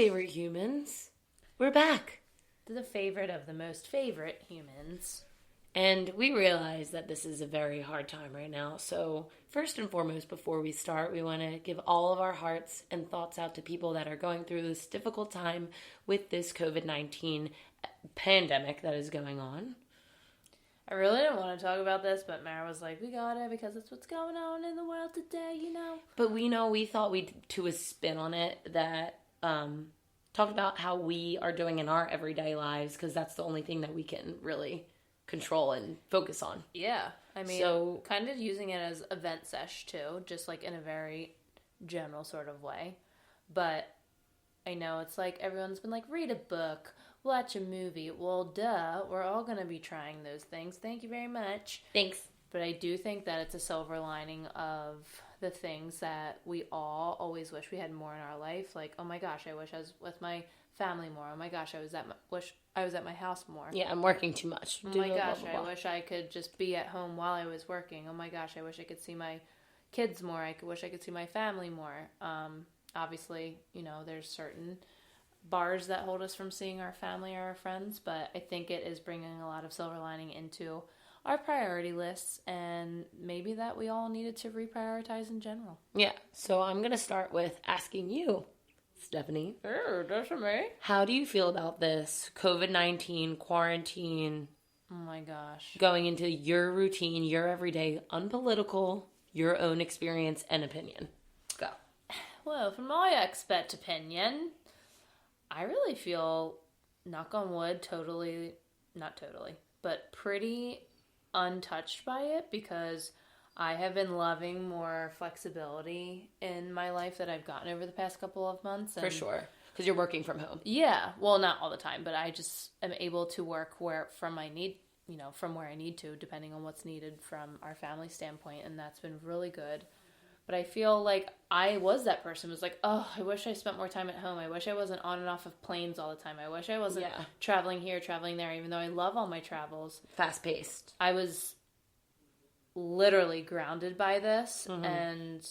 favorite humans. We're back. The favorite of the most favorite humans. And we realize that this is a very hard time right now. So first and foremost, before we start, we want to give all of our hearts and thoughts out to people that are going through this difficult time with this COVID-19 pandemic that is going on. I really didn't want to talk about this, but Mara was like, we got it because it's what's going on in the world today, you know. But we thought we'd do a spin on it that talked about how we are doing in our everyday lives, because that's the only thing that we can really control and focus on. Yeah. I mean, so, kind of using it as event sesh too, just like in a very general sort of way. But I know it's like everyone's been like, read a book, watch a movie. Well, duh, we're all going to be trying those things. Thank you very much. Thanks. But I do think that it's a silver lining of the things that we all always wish we had more in our life. Like, oh my gosh, I wish I was with my family more. Oh my gosh, wish I was at my house more. Yeah, I'm working too much. Oh my gosh, I wish I could just be at home while I was working. Oh my gosh, I wish I could see my kids more. Wish I could see my family more. Obviously, you know, there's certain bars that hold us from seeing our family or our friends, but I think it is bringing a lot of silver lining into our priority lists, and maybe that we all needed to reprioritize in general. Yeah, so I'm going to start with asking you, Stephanie. That's me. How do you feel about this COVID-19 quarantine? Oh my gosh. Going into your routine, your everyday, unpolitical, your own experience and opinion. Go. Well, from my expert opinion, I really feel, knock on wood, not totally, but pretty untouched by it, because I have been loving more flexibility in my life that I've gotten over the past couple of months. For sure. Because you're working from home. Yeah. Well, not all the time, but I just am able to work from where I need to, depending on what's needed from our family standpoint. And that's been really good. But I feel like I was that person who was like, oh, I wish I spent more time at home. I wish I wasn't on and off of planes all the time. I wish I wasn't traveling here, traveling there, even though I love all my travels. Fast-paced. I was literally grounded by this, and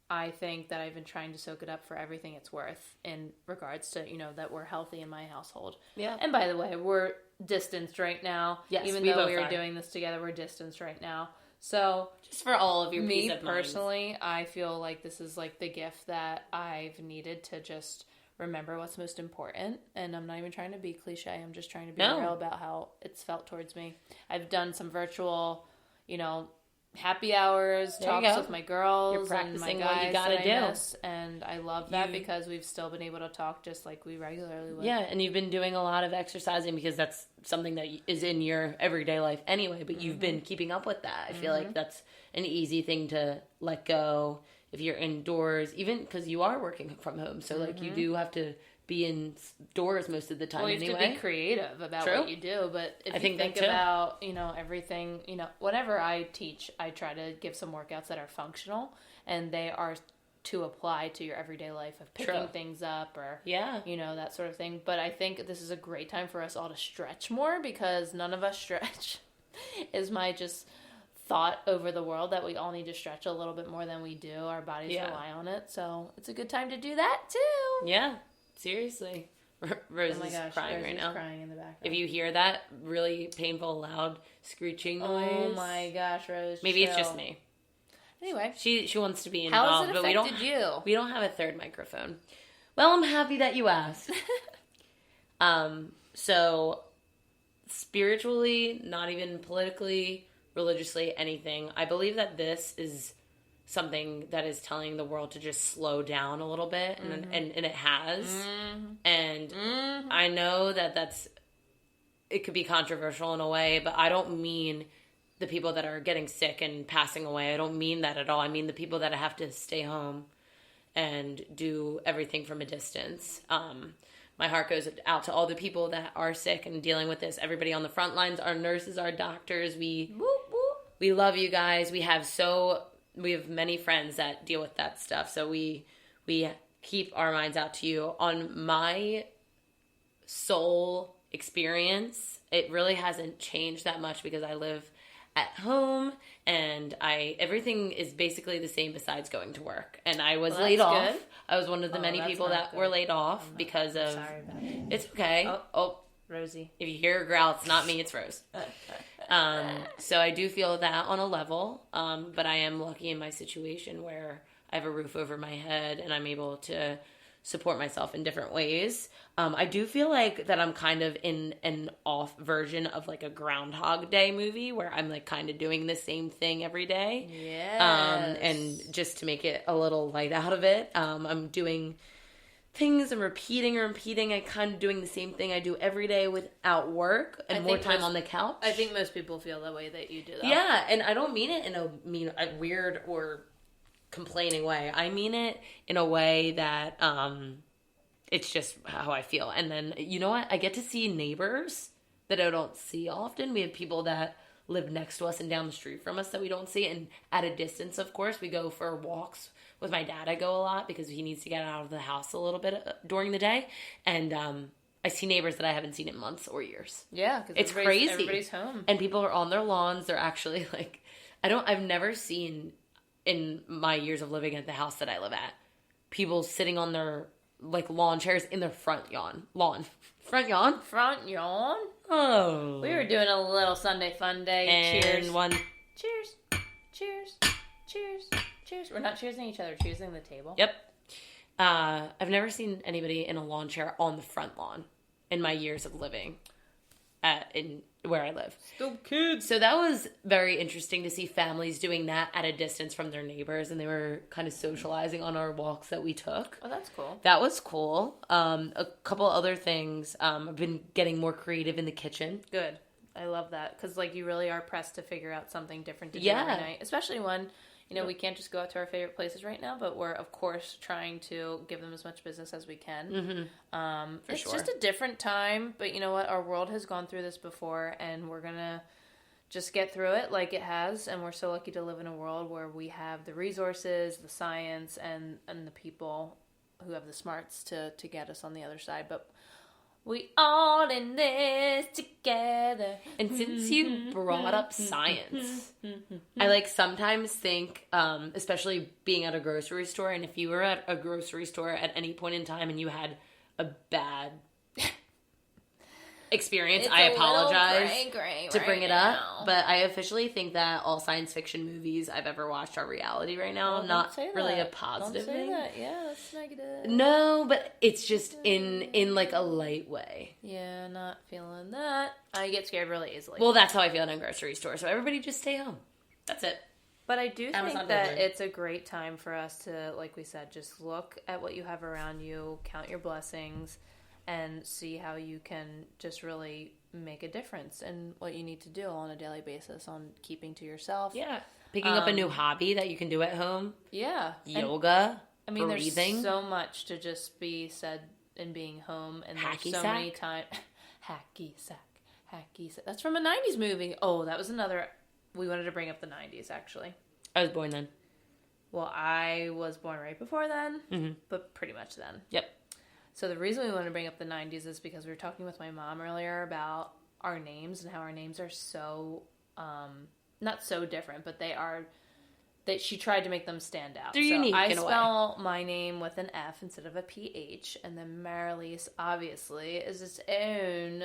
I think that I've been trying to soak it up for everything it's worth in regards to, you know, that we're healthy in my household. Yeah. And by the way, we're distanced right now. Yes, even though we are doing this together, we're distanced right now. So, just for all of your peace of mind. Me personally, I feel like this is like the gift that I've needed to just remember what's most important. And I'm not even trying to be cliche. I'm just trying to be real about how it's felt towards me. I've done some virtual, you know, happy hours, talks with my girls and my guys that I miss, and I love that because we've still been able to talk just like we regularly would. Yeah, and you've been doing a lot of exercising because that's something that is in your everyday life anyway, but you've been keeping up with that. I feel like that's an easy thing to let go if you're indoors, even because you are working from home, so like you do have to be indoors most of the time anyway. You have to be creative about what you do, but if you think about, you know, everything, you know, whenever I teach, I try to give some workouts that are functional, and they are to apply to your everyday life of picking things up or, you know, that sort of thing. But I think this is a great time for us all to stretch more, because none of us stretch is my just thought over the world, that we all need to stretch a little bit more than we do. Our bodies rely on it. So it's a good time to do that too. Yeah. Seriously. Rose is crying right now. Crying in the background. If you hear that really painful, loud screeching noise. Oh my gosh, Rose. Maybe it's just me. Anyway. She wants to be involved. How has it affected you? We don't have a third microphone. Well, I'm happy that you asked. So, spiritually, not even politically, religiously, anything, I believe that this is something that is telling the world to just slow down a little bit, and it has. And I know that it could be controversial in a way, but I don't mean the people that are getting sick and passing away. I don't mean that at all. I mean the people that have to stay home and do everything from a distance. My heart goes out to all the people that are sick and dealing with this. Everybody on the front lines, our nurses, our doctors. We love you guys. We have many friends that deal with that stuff. So we keep our minds out to you. On my soul experience, it really hasn't changed that much because I live at home, and everything is basically the same besides going to work. And I was laid off. Good. I was one of the many people that were laid off because of... Sorry about it. It's okay. Oh, Rosie. If you hear a growl, it's not me, it's Rose. So I do feel that on a level, but I am lucky in my situation where I have a roof over my head and I'm able to support myself in different ways. I do feel like that I'm kind of in an off version of like a Groundhog Day movie where I'm like kind of doing the same thing every day. Yes. And just to make it a little light out of it, I'm doing things and repeating. I kind of doing the same thing I do every day without work and more time on the couch. I think most people feel the way that you do that. Yeah, and I don't mean it in a weird or complaining way. I mean it in a way that it's just how I feel. And then, you know what? I get to see neighbors that I don't see often. We have people that live next to us and down the street from us that we don't see. And at a distance, of course, we go for walks. With my dad, I go a lot because he needs to get out of the house a little bit during the day. And I see neighbors that I haven't seen in months or years. Yeah, because it's crazy. Everybody's home. And people are on their lawns. They're actually like, I've never seen in my years of living at the house that I live at, people sitting on their like lawn chairs in their front lawn. Front yawn? Front yawn? Oh. We were doing a little Sunday fun day. And cheers. Cheers. Cheers. Cheers. Cheers. We're not cheersing each other, cheersing the table. Yep. I've never seen anybody in a lawn chair on the front lawn in my years of living in where I live. Still kids. So that was very interesting to see families doing that at a distance from their neighbors, and they were kind of socializing on our walks that we took. Oh, that's cool. That was cool. A couple other things. I've been getting more creative in the kitchen. Good. I love that because like you really are pressed to figure out something different to do every night, especially when we can't just go out to our favorite places right now, but we're of course trying to give them as much business as we can. Mm-hmm. It's just a different time, but you know what? Our world has gone through this before, and we're gonna just get through it like it has. And we're so lucky to live in a world where we have the resources, the science, and the people who have the smarts to get us on the other side. But we all in this together. And since you brought up science, I like sometimes think, especially being at a grocery store, and if you were at a grocery store at any point in time and you had a bad experience, I apologize to bring it up. But I officially think that all science fiction movies I've ever watched are reality right now. Not really a positive thing. Don't say that. Yeah, that's negative. No, but it's just in like a light way. Yeah, not feeling that. I get scared really easily. Well, that's how I feel in a grocery store. So everybody just stay home. That's it. But I do think that it's a great time for us to, like we said, just look at what you have around you, count your blessings, and see how you can just really make a difference in what you need to do on a daily basis on keeping to yourself. Yeah. Picking up a new hobby that you can do at home. Yeah. Yoga. And, breathing. There's so much to just be said in being home. And hacky there's so sack. many times. Hacky sack. That's from a 90s movie. Oh, that was another. We wanted to bring up the 90s, actually. I was born then. Well, I was born right before then, but pretty much then. Yep. So the reason we want to bring up the 90s is because we were talking with my mom earlier about our names and how our names are so, not so different, but that she tried to make them stand out. They're unique I in a way. spell my name with an F instead of a PH, and then Marilise, obviously, is its own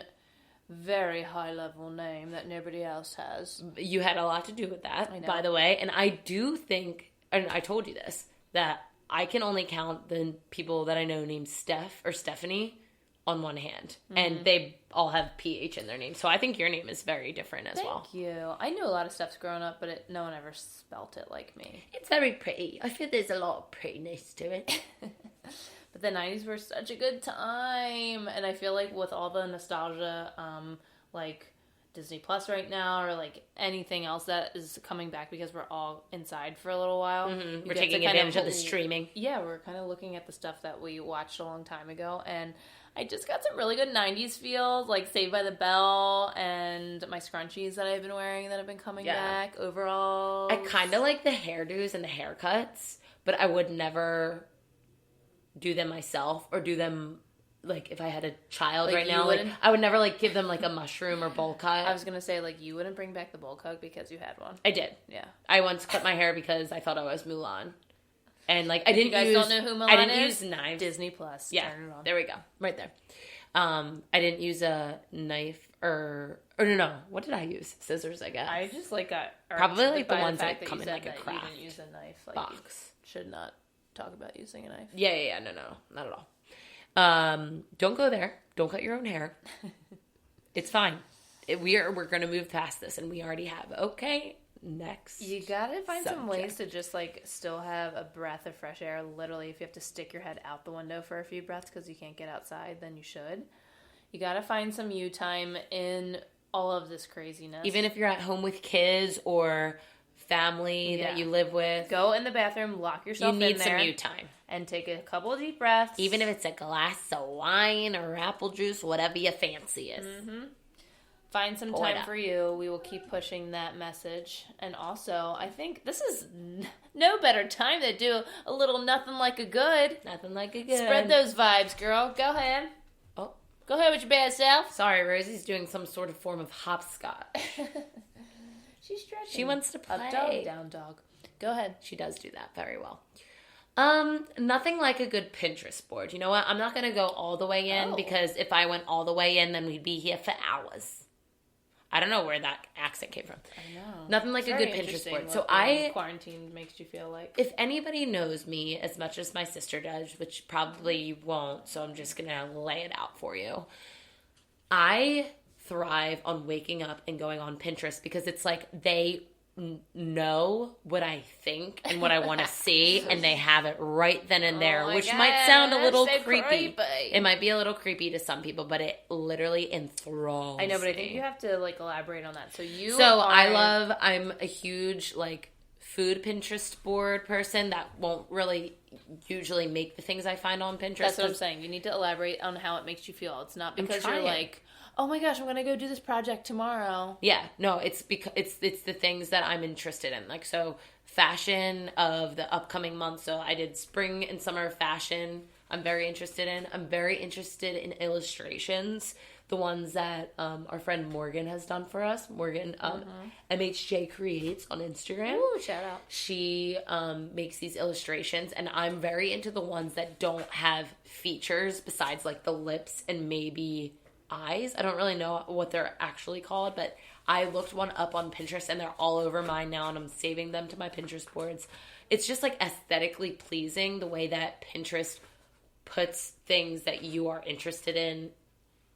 very high-level name that nobody else has. You had a lot to do with that, I know. by the way. And I do think, and I told you this, that I can only count the people that I know named Steph or Stephanie on one hand. Mm-hmm. And they all have PH in their name. So I think your name is very different as well. Thank you. I knew a lot of Stephs growing up, but no one ever spelt it like me. It's very pretty. I feel there's a lot of prettiness to it. But the 90s were such a good time. And I feel like with all the nostalgia, like Disney Plus right now, or like anything else that is coming back because we're all inside for a little while. Mm-hmm. We're taking advantage of the streaming. Yeah, we're kind of looking at the stuff that we watched a long time ago. And I just got some really good 90s feels, like Saved by the Bell and my scrunchies that I've been wearing that have been coming back overall. I kind of like the hairdos and the haircuts, but I would never do them myself or do them like, if I had a child right now, like, I would never, like, give them, like, a mushroom or bowl cut. I was going to say, like, you wouldn't bring back the bowl cut because you had one. I did. Yeah. I once cut my hair because I thought I was Mulan. And, like, I didn't use... You guys don't know who Mulan is? I didn't use knives. Disney Plus. Yeah. Turn it on. There we go. Right there. I didn't use a knife or no. What did I use? Scissors, I guess. I just, like, got... Probably, like, the ones that come in, like, a craft you didn't use a knife. Like, box. You should not talk about using a knife. Yeah. No. Not at all. Don't go there. Don't cut your own hair. It's fine. We're going to move past this, and we already have. Okay, next. You gotta find some ways to just, like, still have a breath of fresh air. Literally, if you have to stick your head out the window for a few breaths because you can't get outside, then you should. You gotta find some you time in all of this craziness. Even if you're at home with kids or family that you live with. Go in the bathroom, lock yourself in there. You need some you time. And take a couple of deep breaths. Even if it's a glass of wine or apple juice, whatever your fancy is. Mm-hmm. Find some time for you. We will keep pushing that message. And also, I think this is no better time to do a little nothing like a good. Nothing like a good. Spread those vibes, girl. Go ahead. Oh. Go ahead with your bad self. Sorry, Rosie's doing some sort of form of hopscotch. She's stretching. She wants to play. Up dog, down dog. Go ahead. She does do that very well. Nothing like a good Pinterest board. You know what? I'm not going to go all the way in because if I went all the way in, then we'd be here for hours. I don't know where that accent came from. I know. Nothing like a good Pinterest board. So quarantine makes you feel like. If anybody knows me as much as my sister does, which probably you won't, so I'm just going to lay it out for you. I thrive on waking up and going on Pinterest because it's like they know what I think and what I want to see, and they have it right then and there, which might sound a little creepy. It might be a little creepy to some people, but it literally enthralls I know, but I think you have to, like, elaborate on that. I'm a huge, like, food Pinterest board person that won't really usually make the things I find on Pinterest. That's what I'm saying. You need to elaborate on how it makes you feel. It's not because you're like, oh my gosh, I'm going to go do this project tomorrow. Yeah, no, it's because it's the things that I'm interested in. Like, so fashion of the upcoming month. So I did spring and summer fashion. I'm very interested in. I'm very interested in illustrations. The ones that our friend Morgan has done for us. Morgan, MHJ Creates on Instagram. Ooh, shout out. She makes these illustrations, and I'm very into the ones that don't have features besides, like, the lips and maybe eyes. I don't really know what they're actually called, but I looked one up on Pinterest, and they're all over mine now, and I'm saving them to my Pinterest boards. It's just, like, aesthetically pleasing the way that Pinterest puts things that you are interested in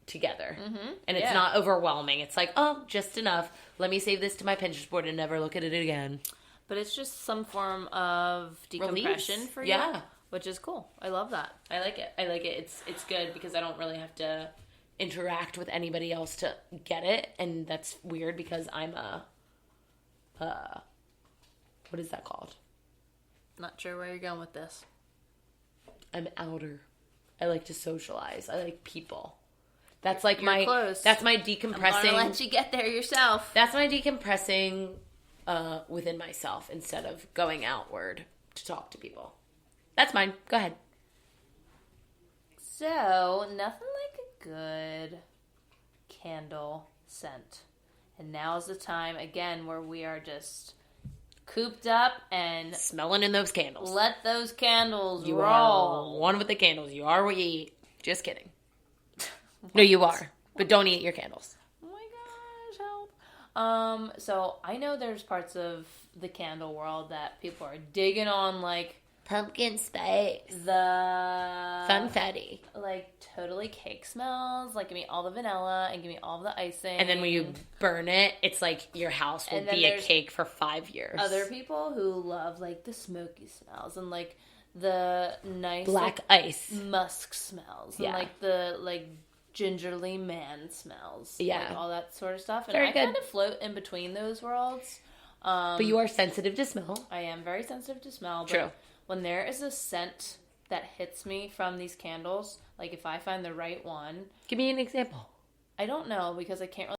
together. Mm-hmm. And it's not overwhelming. It's like, oh, just enough. Let me save this to my Pinterest board and never look at it again. But it's just some form of decompression for you, which is cool. I love that. I like it. It's good because I don't really have to interact with anybody else to get it, and that's weird because I'm what is that called? Not sure where you're going with this. I'm outer. I like to socialize. I like people. That's like close. That's my decompressing. I'm gonna let you get there yourself. That's my decompressing within myself instead of going outward to talk to people. That's mine. Go ahead. So, nothing like a good candle scent. And now's the time, again, where we are just cooped up and smelling in those candles. Let those candles you roll. Are one with the candles. You are what you eat. Just kidding. No, you are. But don't eat your candles. Oh my gosh, help. So I know there's parts of the candle world that people are digging on, like pumpkin spice, the funfetti, like totally cake smells. Like, give me all the vanilla and give me all the icing. And then when you burn it, it's like your house will be a cake for 5 years. Other people who love like the smoky smells and like the nice black ice musk smells and like the like gingerly man smells. Yeah, like all that sort of stuff. And very good. Kind of float in between those worlds. But you are sensitive to smell. I am very sensitive to smell. But true. When there is a scent that hits me from these candles, like if I find the right one. Give me an example. I don't know because I can't really